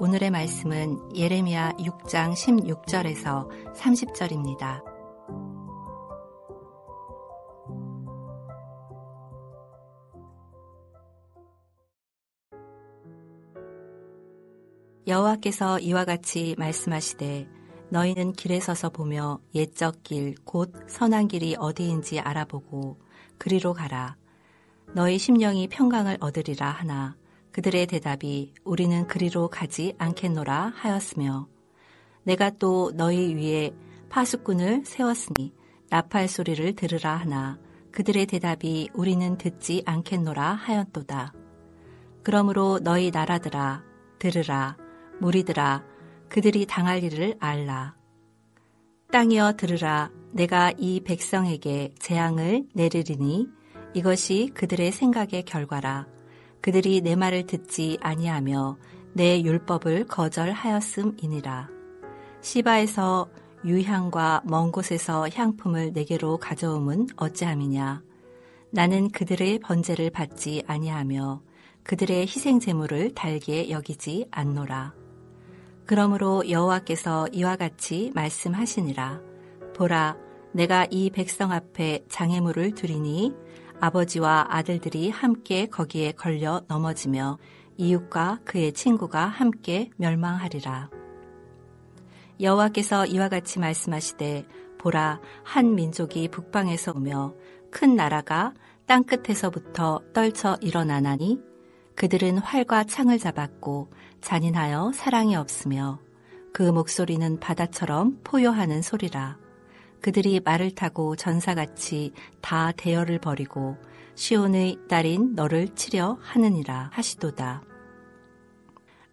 오늘의 말씀은 예레미야 6장 16절에서 30절입니다. 여호와께서 이와 같이 말씀하시되 너희는 길에 서서 보며 옛적 길 곧 선한 길이 어디인지 알아보고 그리로 가라. 너희 심령이 평강을 얻으리라 하나 그들의 대답이 우리는 그리로 가지 않겠노라 하였으며 내가 또 너희 위에 파수꾼을 세웠으니 나팔 소리를 들으라 하나 그들의 대답이 우리는 듣지 않겠노라 하였도다. 그러므로 너희 나라들아 들으라 무리들아 그들이 당할 일을 알라. 땅이여 들으라 내가 이 백성에게 재앙을 내리리니 이것이 그들의 생각의 결과라. 그들이 내 말을 듣지 아니하며 내 율법을 거절하였음이니라. 시바에서 유향과 먼 곳에서 향품을 내게로 가져옴은 어찌함이냐. 나는 그들의 번제를 받지 아니하며 그들의 희생 제물을 달게 여기지 않노라. 그러므로 여호와께서 이와 같이 말씀하시니라. 보라, 내가 이 백성 앞에 장애물을 두리니 아버지와 아들들이 함께 거기에 걸려 넘어지며 이웃과 그의 친구가 함께 멸망하리라. 여호와께서 이와 같이 말씀하시되 보라, 한 민족이 북방에서 오며 큰 나라가 땅끝에서부터 떨쳐 일어나나니 그들은 활과 창을 잡았고 잔인하여 사랑이 없으며 그 목소리는 바다처럼 포효하는 소리라. 그들이 말을 타고 전사같이 다 대열을 벌이고 시온의 딸인 너를 치려 하느니라 하시도다.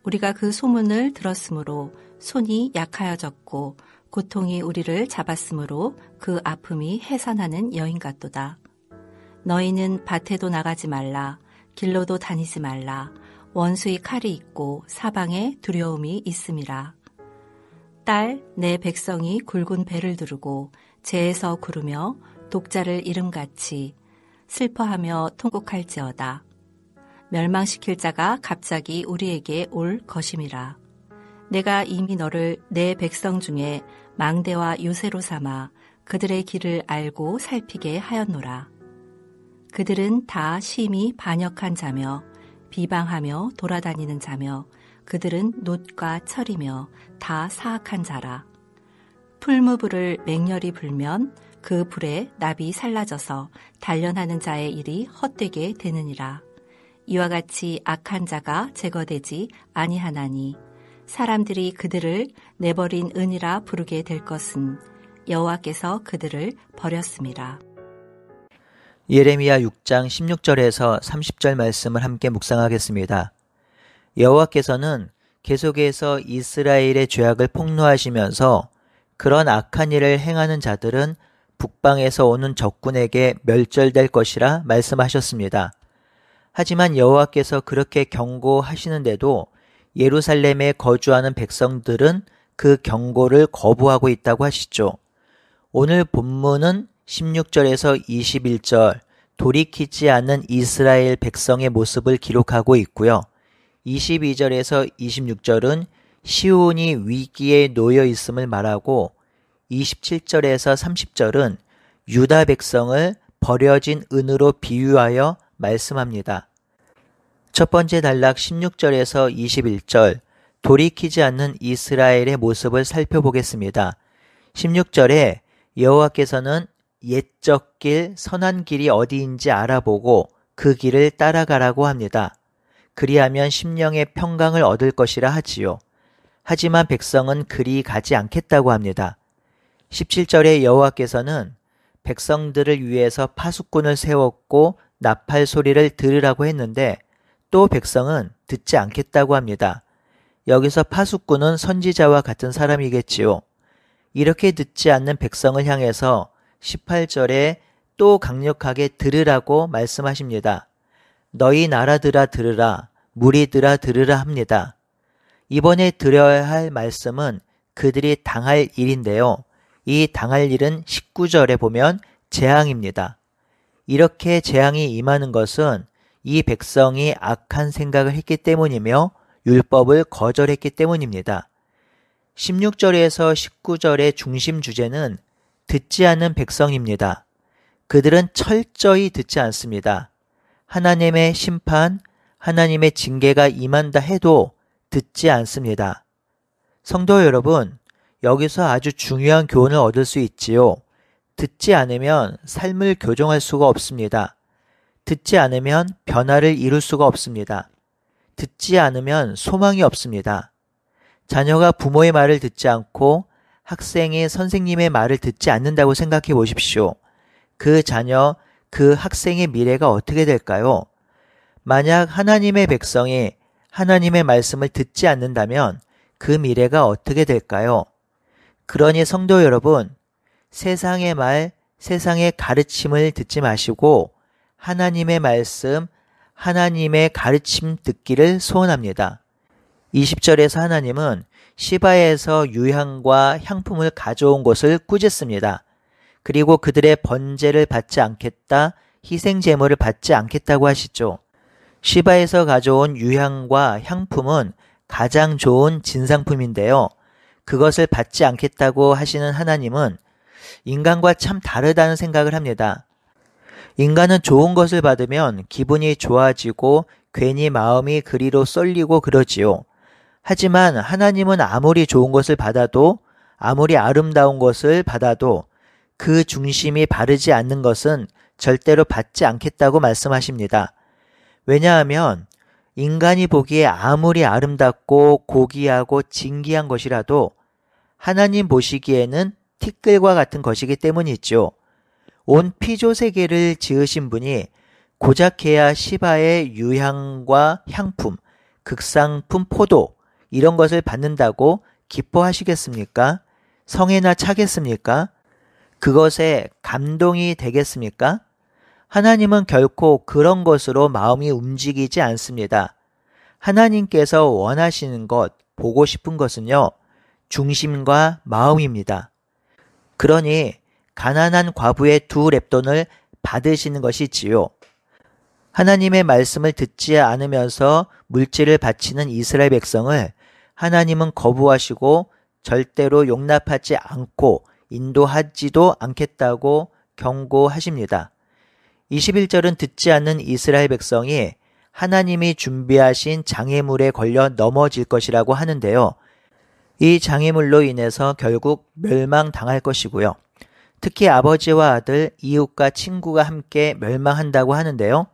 우리가 그 소문을 들었으므로 손이 약하여졌고 고통이 우리를 잡았으므로 그 아픔이 해산하는 여인 같도다. 너희는 밭에도 나가지 말라. 길로도 다니지 말라. 원수의 칼이 있고 사방에 두려움이 있음이라. 딸, 내 백성이 굵은 배를 두르고 재에서 구르며 독자를 이름같이 슬퍼하며 통곡할지어다. 멸망시킬 자가 갑자기 우리에게 올 것임이라. 내가 이미 너를 내 백성 중에 망대와 요새로 삼아 그들의 길을 알고 살피게 하였노라. 그들은 다 심히 반역한 자며 비방하며 돌아다니는 자며 그들은 놋과 철이며 다 사악한 자라. 풀무불을 맹렬히 불면 그 불에 납이 살라져서 단련하는 자의 일이 헛되게 되느니라. 이와 같이 악한 자가 제거되지 아니하나니 사람들이 그들을 내버린 은이라 부르게 될 것은 여호와께서 그들을 버렸음이라. 예레미야 6장 16절에서 30절 말씀을 함께 묵상하겠습니다. 여호와께서는 계속해서 이스라엘의 죄악을 폭로하시면서 그런 악한 일을 행하는 자들은 북방에서 오는 적군에게 멸절될 것이라 말씀하셨습니다. 하지만 여호와께서 그렇게 경고하시는데도 예루살렘에 거주하는 백성들은 그 경고를 거부하고 있다고 하시죠. 오늘 본문은 16절에서 21절 돌이키지 않는 이스라엘 백성의 모습을 기록하고 있고요. 22절에서 26절은 시온이 위기에 놓여 있음을 말하고 27절에서 30절은 유다 백성을 버려진 은으로 비유하여 말씀합니다. 첫 번째 단락 16절에서 21절 돌이키지 않는 이스라엘의 모습을 살펴보겠습니다. 16절에 여호와께서는 옛적 길 선한 길이 어디인지 알아보고 그 길을 따라가라고 합니다. 그리하면 심령의 평강을 얻을 것이라 하지요. 하지만 백성은 그리 가지 않겠다고 합니다. 17절에 여호와께서는 백성들을 위해서 파수꾼을 세웠고 나팔 소리를 들으라고 했는데 또 백성은 듣지 않겠다고 합니다. 여기서 파수꾼은 선지자와 같은 사람이겠지요. 이렇게 듣지 않는 백성을 향해서 18절에 또 강력하게 들으라고 말씀하십니다. 너희 나라들아 들으라, 무리들아 들으라 합니다. 이번에 들어야 할 말씀은 그들이 당할 일인데요. 이 당할 일은 19절에 보면 재앙입니다. 이렇게 재앙이 임하는 것은 이 백성이 악한 생각을 했기 때문이며 율법을 거절했기 때문입니다. 16절에서 19절의 중심 주제는 듣지 않는 백성입니다. 그들은 철저히 듣지 않습니다. 하나님의 심판, 하나님의 징계가 임한다 해도 듣지 않습니다. 성도 여러분, 여기서 아주 중요한 교훈을 얻을 수 있지요. 듣지 않으면 삶을 교정할 수가 없습니다. 듣지 않으면 변화를 이룰 수가 없습니다. 듣지 않으면 소망이 없습니다. 자녀가 부모의 말을 듣지 않고 학생이 선생님의 말을 듣지 않는다고 생각해 보십시오. 그 자녀, 그 학생의 미래가 어떻게 될까요? 만약 하나님의 백성이 하나님의 말씀을 듣지 않는다면 그 미래가 어떻게 될까요? 그러니 성도 여러분, 세상의 말, 세상의 가르침을 듣지 마시고 하나님의 말씀, 하나님의 가르침 듣기를 소원합니다. 20절에서 하나님은 시바에서 유향과 향품을 가져온 것을 꾸짖습니다. 그리고 그들의 번제를 받지 않겠다, 희생 제물을 받지 않겠다고 하시죠. 시바에서 가져온 유향과 향품은 가장 좋은 진상품인데요. 그것을 받지 않겠다고 하시는 하나님은 인간과 참 다르다는 생각을 합니다. 인간은 좋은 것을 받으면 기분이 좋아지고 괜히 마음이 그리로 쏠리고 그러지요. 하지만 하나님은 아무리 좋은 것을 받아도, 아무리 아름다운 것을 받아도 그 중심이 바르지 않는 것은 절대로 받지 않겠다고 말씀하십니다. 왜냐하면 인간이 보기에 아무리 아름답고 고귀하고 진귀한 것이라도 하나님 보시기에는 티끌과 같은 것이기 때문이죠. 온 피조 세계를 지으신 분이 고작해야 시바의 유향과 향품, 극상품 포도 이런 것을 받는다고 기뻐하시겠습니까? 성에나 차겠습니까? 그것에 감동이 되겠습니까? 하나님은 결코 그런 것으로 마음이 움직이지 않습니다. 하나님께서 원하시는 것, 보고 싶은 것은요, 중심과 마음입니다. 그러니 가난한 과부의 2렙돈을 받으시는 것이지요. 하나님의 말씀을 듣지 않으면서 물질을 바치는 이스라엘 백성을 하나님은 거부하시고 절대로 용납하지 않고 인도하지도 않겠다고 경고하십니다. 21절은 듣지 않는 이스라엘 백성이 하나님이 준비하신 장애물에 걸려 넘어질 것이라고 하는데요. 이 장애물로 인해서 결국 멸망당할 것이고요. 특히 아버지와 아들, 이웃과 친구가 함께 멸망한다고 하는데요.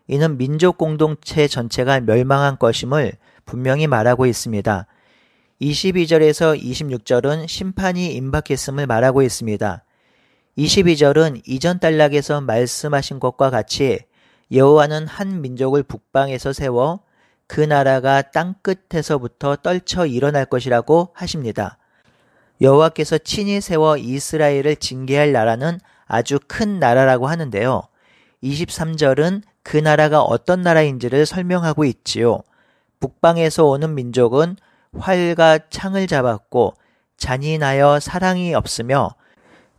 이는 민족 공동체 전체가 멸망한 것임을 분명히 말하고 있습니다. 22절에서 26절은 심판이 임박했음을 말하고 있습니다. 22절은 이전 단락에서 말씀하신 것과 같이 여호와는 한 민족을 북방에서 세워 그 나라가 땅끝에서부터 떨쳐 일어날 것이라고 하십니다. 여호와께서 친히 세워 이스라엘을 징계할 나라는 아주 큰 나라라고 하는데요. 23절은 그 나라가 어떤 나라인지를 설명하고 있지요. 북방에서 오는 민족은 활과 창을 잡았고 잔인하여 사랑이 없으며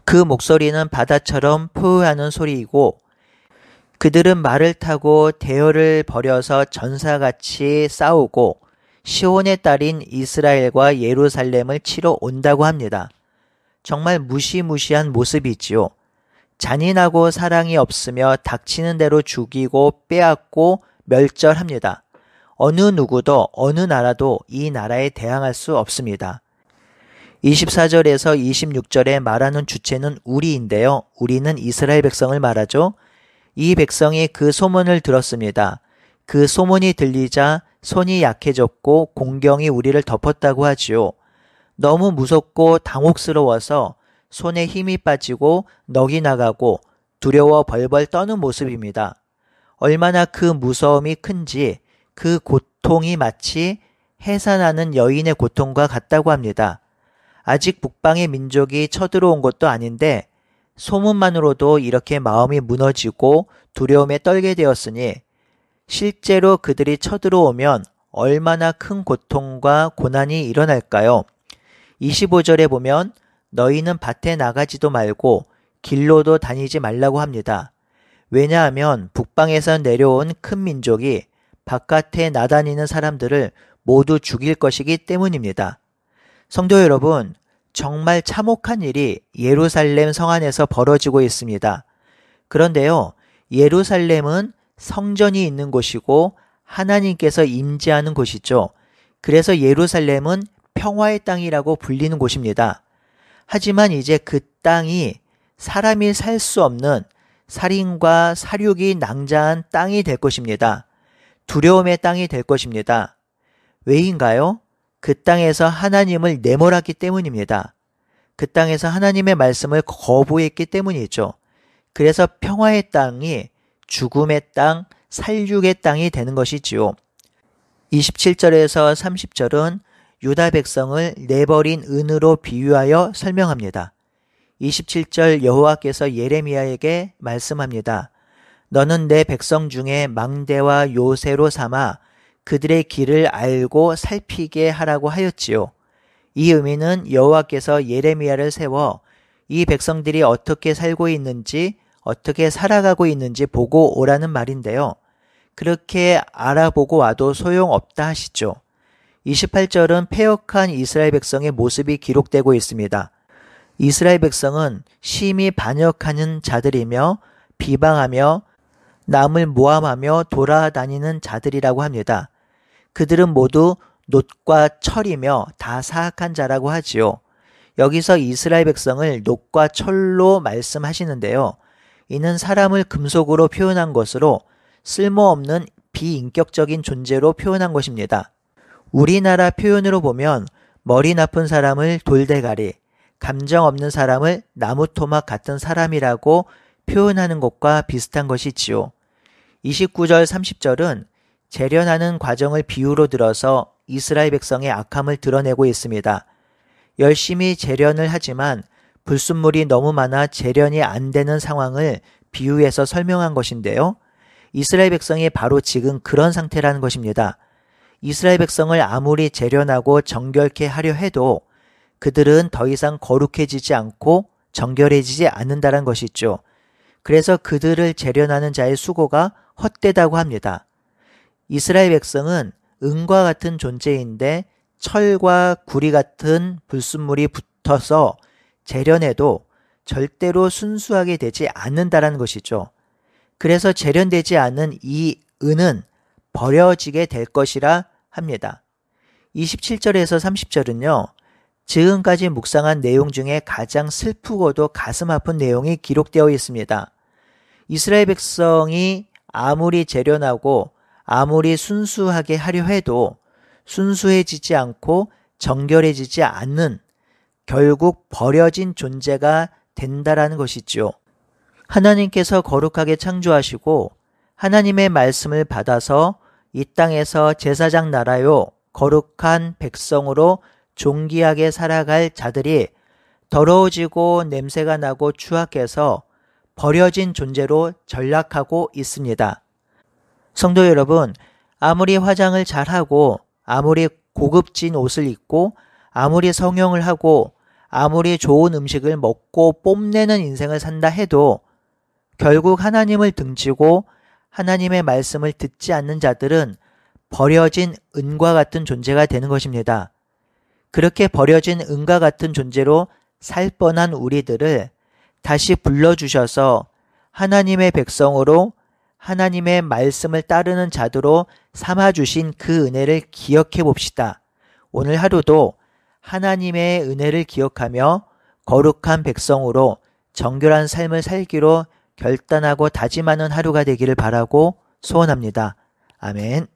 그 목소리는 바다처럼 포효하는 소리이고 그들은 말을 타고 대열을 벌여서 전사같이 싸우고 시온의 딸인 이스라엘과 예루살렘을 치러 온다고 합니다. 정말 무시무시한 모습이지요. 잔인하고 사랑이 없으며 닥치는 대로 죽이고 빼앗고 멸절합니다. 어느 누구도 어느 나라도 이 나라에 대항할 수 없습니다. 24절에서 26절에 말하는 주체는 우리인데요. 우리는 이스라엘 백성을 말하죠. 이 백성이 그 소문을 들었습니다. 그 소문이 들리자 손이 약해졌고 공경이 우리를 덮었다고 하지요. 너무 무섭고 당혹스러워서 손에 힘이 빠지고 넋이 나가고 두려워 벌벌 떠는 모습입니다. 얼마나 그 무서움이 큰지 그 고통이 마치 해산하는 여인의 고통과 같다고 합니다. 아직 북방의 민족이 쳐들어온 것도 아닌데 소문만으로도 이렇게 마음이 무너지고 두려움에 떨게 되었으니 실제로 그들이 쳐들어오면 얼마나 큰 고통과 고난이 일어날까요? 25절에 보면 너희는 밭에 나가지도 말고 길로도 다니지 말라고 합니다. 왜냐하면 북방에서 내려온 큰 민족이 바깥에 나다니는 사람들을 모두 죽일 것이기 때문입니다. 성도 여러분, 정말 참혹한 일이 예루살렘 성 안에서 벌어지고 있습니다. 그런데요, 예루살렘은 성전이 있는 곳이고 하나님께서 임재하는 곳이죠. 그래서 예루살렘은 평화의 땅이라고 불리는 곳입니다. 하지만 이제 그 땅이 사람이 살 수 없는 살인과 살육이 낭자한 땅이 될 것입니다. 두려움의 땅이 될 것입니다. 왜인가요? 그 땅에서 하나님을 내몰았기 때문입니다. 그 땅에서 하나님의 말씀을 거부했기 때문이죠. 그래서 평화의 땅이 죽음의 땅, 살육의 땅이 되는 것이지요. 27절에서 30절은 유다 백성을 내버린 은으로 비유하여 설명합니다. 27절 여호와께서 예레미야에게 말씀합니다. 너는 내 백성 중에 망대와 요새로 삼아 그들의 길을 알고 살피게 하라고 하였지요. 이 의미는 여호와께서 예레미야를 세워 이 백성들이 어떻게 살고 있는지, 어떻게 살아가고 있는지 보고 오라는 말인데요. 그렇게 알아보고 와도 소용없다 하시죠. 28절은 패역한 이스라엘 백성의 모습이 기록되고 있습니다. 이스라엘 백성은 심히 반역하는 자들이며 비방하며 남을 모함하며 돌아다니는 자들이라고 합니다. 그들은 모두 놋과 철이며 다 사악한 자라고 하지요. 여기서 이스라엘 백성을 놋과 철로 말씀하시는데요. 이는 사람을 금속으로 표현한 것으로 쓸모없는 비인격적인 존재로 표현한 것입니다. 우리나라 표현으로 보면 머리 나쁜 사람을 돌대가리, 감정 없는 사람을 나무토막 같은 사람이라고 표현하는 것과 비슷한 것이지요. 29절 30절은 재련하는 과정을 비유로 들어서 이스라엘 백성의 악함을 드러내고 있습니다. 열심히 재련을 하지만 불순물이 너무 많아 재련이 안 되는 상황을 비유해서 설명한 것인데요. 이스라엘 백성이 바로 지금 그런 상태라는 것입니다. 이스라엘 백성을 아무리 재련하고 정결케 하려 해도 그들은 더 이상 거룩해지지 않고 정결해지지 않는다는 것이죠. 그래서 그들을 재련하는 자의 수고가 헛되다고 합니다. 이스라엘 백성은 은과 같은 존재인데 철과 구리 같은 불순물이 붙어서 재련해도 절대로 순수하게 되지 않는다는 것이죠. 그래서 재련되지 않은 이 은은 버려지게 될 것이라 합니다. 27절에서 30절은요. 지금까지 묵상한 내용 중에 가장 슬프고도 가슴 아픈 내용이 기록되어 있습니다. 이스라엘 백성이 아무리 재련하고 아무리 순수하게 하려 해도 순수해지지 않고 정결해지지 않는 결국 버려진 존재가 된다라는 것이죠. 하나님께서 거룩하게 창조하시고 하나님의 말씀을 받아서 이 땅에서 제사장 나라요 거룩한 백성으로 존귀하게 살아갈 자들이 더러워지고 냄새가 나고 추악해서 버려진 존재로 전락하고 있습니다. 성도 여러분, 아무리 화장을 잘하고 아무리 고급진 옷을 입고 아무리 성형을 하고 아무리 좋은 음식을 먹고 뽐내는 인생을 산다 해도 결국 하나님을 등지고 하나님의 말씀을 듣지 않는 자들은 버려진 은과 같은 존재가 되는 것입니다. 그렇게 버려진 은과 같은 존재로 살 뻔한 우리들을 다시 불러주셔서 하나님의 백성으로 하나님의 말씀을 따르는 자들로 삼아주신 그 은혜를 기억해 봅시다. 오늘 하루도 하나님의 은혜를 기억하며 거룩한 백성으로 정결한 삶을 살기로 결단하고 다짐하는 하루가 되기를 바라고 소원합니다. 아멘.